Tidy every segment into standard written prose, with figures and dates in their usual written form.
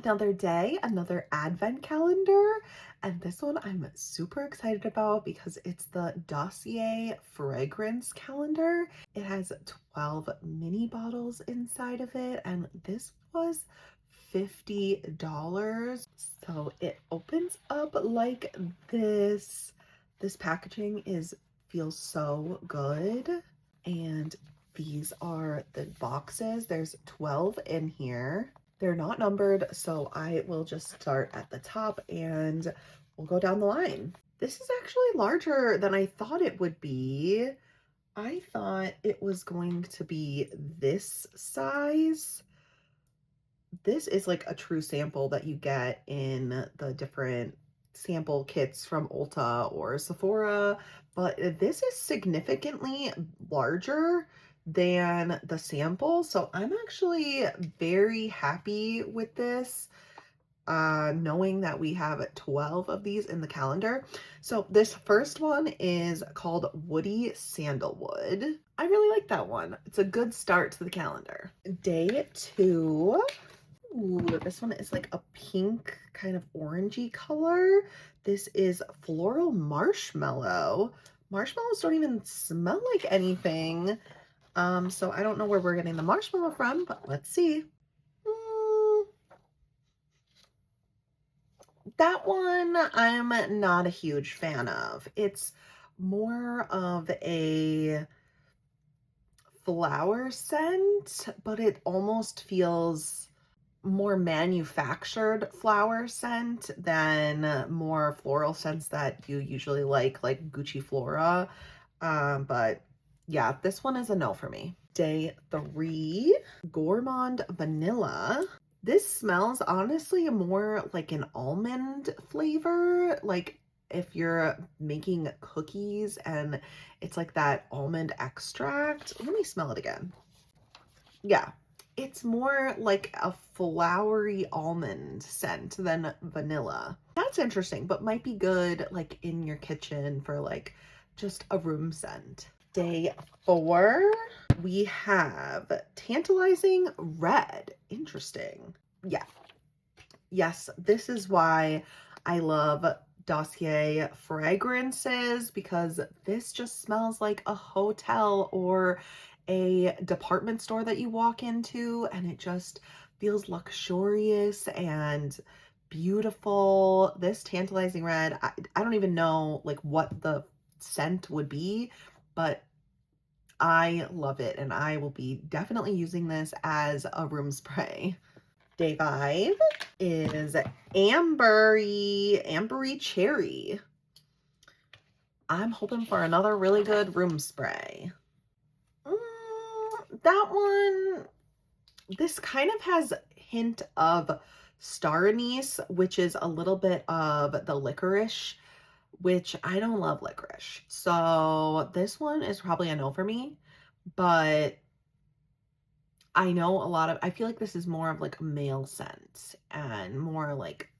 another day, another advent calendar, and this one I'm super excited about because it's the Dossier fragrance calendar. It has 12 mini bottles inside of it, and this was $50. So it opens up like this. This packaging feels so good, and these are the boxes. There's 12 in here. They're not numbered, so I will just start at the top and we'll go down the line. This is actually larger than I thought it would be. I thought it was going to be this size. This is like a true sample that you get in the different sample kits from Ulta or Sephora, but this is significantly larger than the sample. So I'm actually very happy with this, knowing that we have 12 of these in the calendar. So this first one is called Woody Sandalwood. I really like that one. It's a good start to the calendar. Day 2. Ooh, this one is like a pink kind of orangey color. This is Floral Marshmallow. Marshmallows don't even smell like anything. So I don't know where we're getting the marshmallow from, but let's see. That one I'm not a huge fan of. It's more of a flower scent, but it almost feels more manufactured flower scent than more floral scents that you usually like Gucci Flora. But yeah, this one is a no for me. Day 3, Gourmand Vanilla. This smells honestly more like an almond flavor, like if you're making cookies and it's like that almond extract. Let me smell it again. Yeah, it's more like a flowery almond scent than vanilla. That's interesting, but might be good like in your kitchen for like just a room scent. Day 4, we have Tantalizing Red. Interesting. Yeah. Yes, this is why I love Dossier fragrances, because this just smells like a hotel or a department store that you walk into, and it just feels luxurious and beautiful. This Tantalizing Red, I don't even know like what the scent would be, but I love it, and I will be definitely using this as a room spray. Day 5 is Ambery Cherry. I'm hoping for another really good room spray. That one, this kind of has a hint of star anise, which is a little bit of the licorice, which I don't love licorice. So this one is probably a no for me, but I know I feel like this is more of like a male scent and more like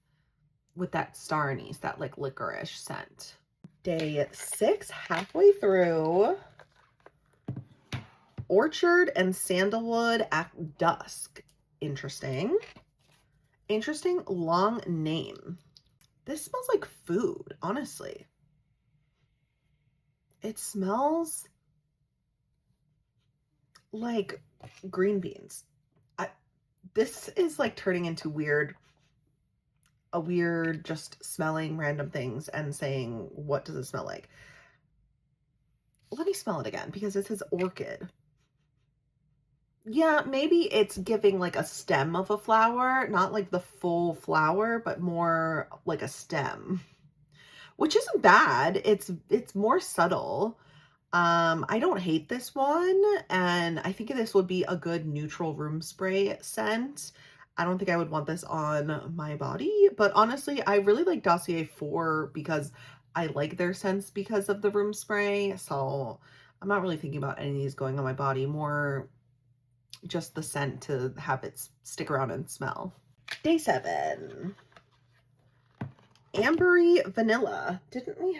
with that star anise, that like licorice scent. Day 6, halfway through, Orchard and Sandalwood at Dusk. Interesting. Interesting long name. This smells like food, honestly. It smells like green beans. This is like turning into a weird just smelling random things and saying, what does it smell like? Let me smell it again because it says orchid. Yeah, maybe it's giving like a stem of a flower, not like the full flower, but more like a stem, which isn't bad. It's more subtle. I don't hate this one, and I think this would be a good neutral room spray scent. I don't think I would want this on my body, but honestly, I really like Dossier 4 because I like their scents because of the room spray. So I'm not really thinking about any of these going on my body, more just the scent to have it stick around and smell. Day 7, Ambery Vanilla. Didn't we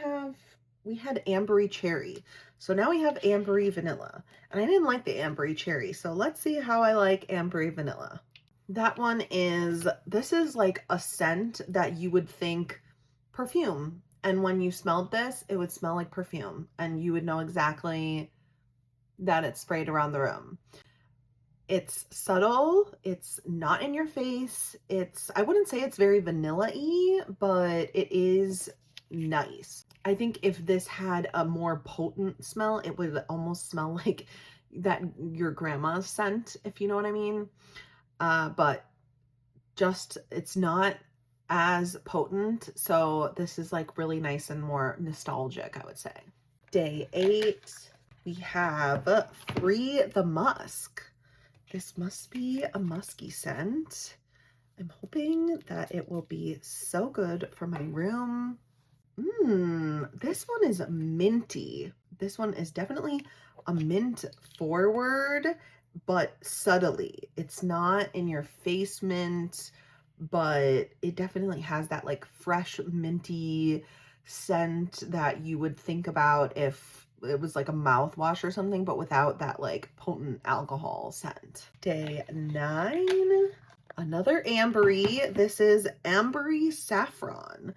had Ambery Cherry. So now we have Ambery Vanilla. And I didn't like the Ambery Cherry. So let's see how I like Ambery Vanilla. That one is, this is like a scent that you would think perfume. And when you smelled this, it would smell like perfume and you would know exactly that it's sprayed around the room. It's subtle, it's not in your face. I wouldn't say it's very vanilla-y, but it is nice. I think if this had a more potent smell, it would almost smell like that your grandma's scent, if you know what I mean. But just it's not as potent. So this is like really nice and more nostalgic, I would say. Day 8, we have Free the Musk. This must be a musky scent. I'm hoping that it will be so good for my room. This one is minty. This one is definitely a mint forward, but subtly. It's not in your face mint, but it definitely has that like fresh minty scent that you would think about if it was like a mouthwash or something, but without that like potent alcohol scent. Day 9, another ambery. This is Ambery Saffron.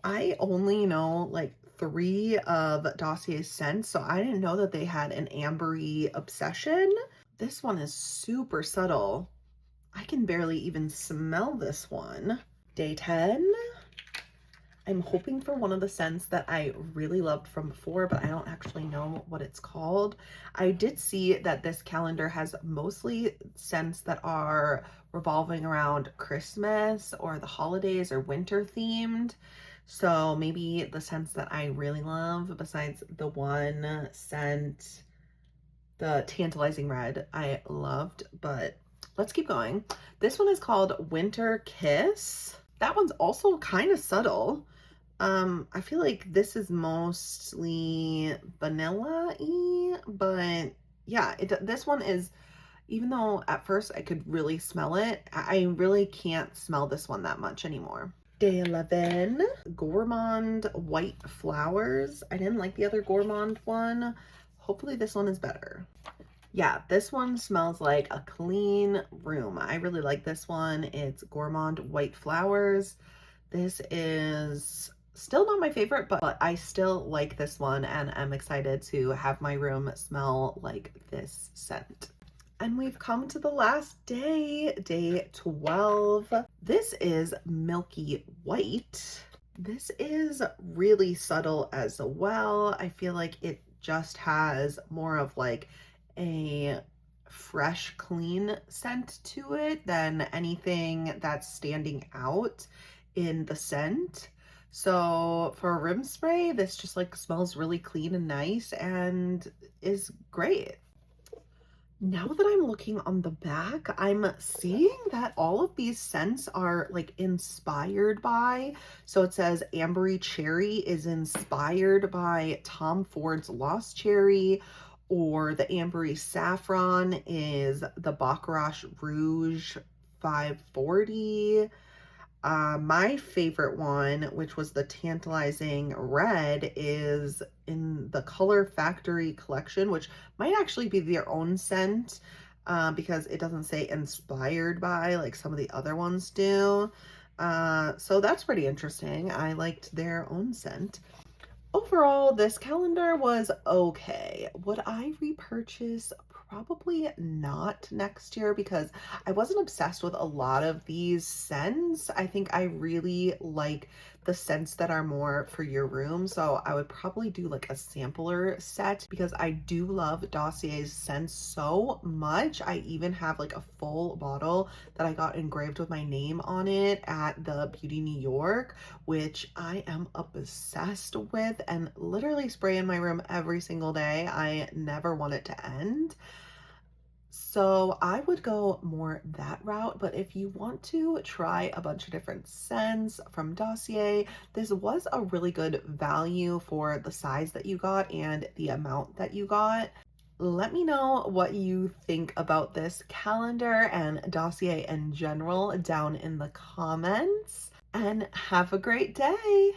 I only know like 3 of Dossier's scents, so I didn't know that they had an ambery obsession. This one is super subtle. I can barely even smell this one. Day 10. I'm hoping for one of the scents that I really loved from before, but I don't actually know what it's called. I did see that this calendar has mostly scents that are revolving around Christmas or the holidays or winter themed. So maybe the scents that I really love, besides the one scent, the Tantalizing Red, I loved, but let's keep going. This one is called Winter Kiss. That one's also kind of subtle. I feel like this is mostly vanilla-y, but yeah, this one is, even though at first I could really smell it, I really can't smell this one that much anymore. Day 11, Gourmand White Flowers. I didn't like the other Gourmand one. Hopefully this one is better. Yeah, this one smells like a clean room. I really like this one. It's Gourmand White Flowers. This is still not my favorite, but I still like this one and I'm excited to have my room smell like this scent. And we've come to the last day, day 12. This is Milky White. This is really subtle as well. I feel like it just has more of like a fresh, clean scent to it than anything that's standing out in the scent. So for a room spray, this just like smells really clean and nice and is great. Now that I'm looking on the back, I'm seeing that all of these scents are like inspired by. So it says Ambery Cherry is inspired by Tom Ford's Lost Cherry, or the Ambery Saffron is the Baccarat Rouge 540. My favorite one, which was the Tantalizing Red, is in the Color Factory collection, which might actually be their own scent because it doesn't say inspired by like some of the other ones do. So that's pretty interesting. I liked their own scent. Overall, this calendar was okay. Would I repurchase? Probably not next year because I wasn't obsessed with a lot of these scents. I think I really like the scents that are more for your room. So I would probably do like a sampler set because I do love Dossier's scents so much. I even have like a full bottle that I got engraved with my name on it at the Beauty New York, which I am obsessed with and literally spray in my room every single day. I never want it to end. So I would go more that route, but if you want to try a bunch of different scents from Dossier, this was a really good value for the size that you got and the amount that you got. Let me know what you think about this calendar and Dossier in general down in the comments, and have a great day.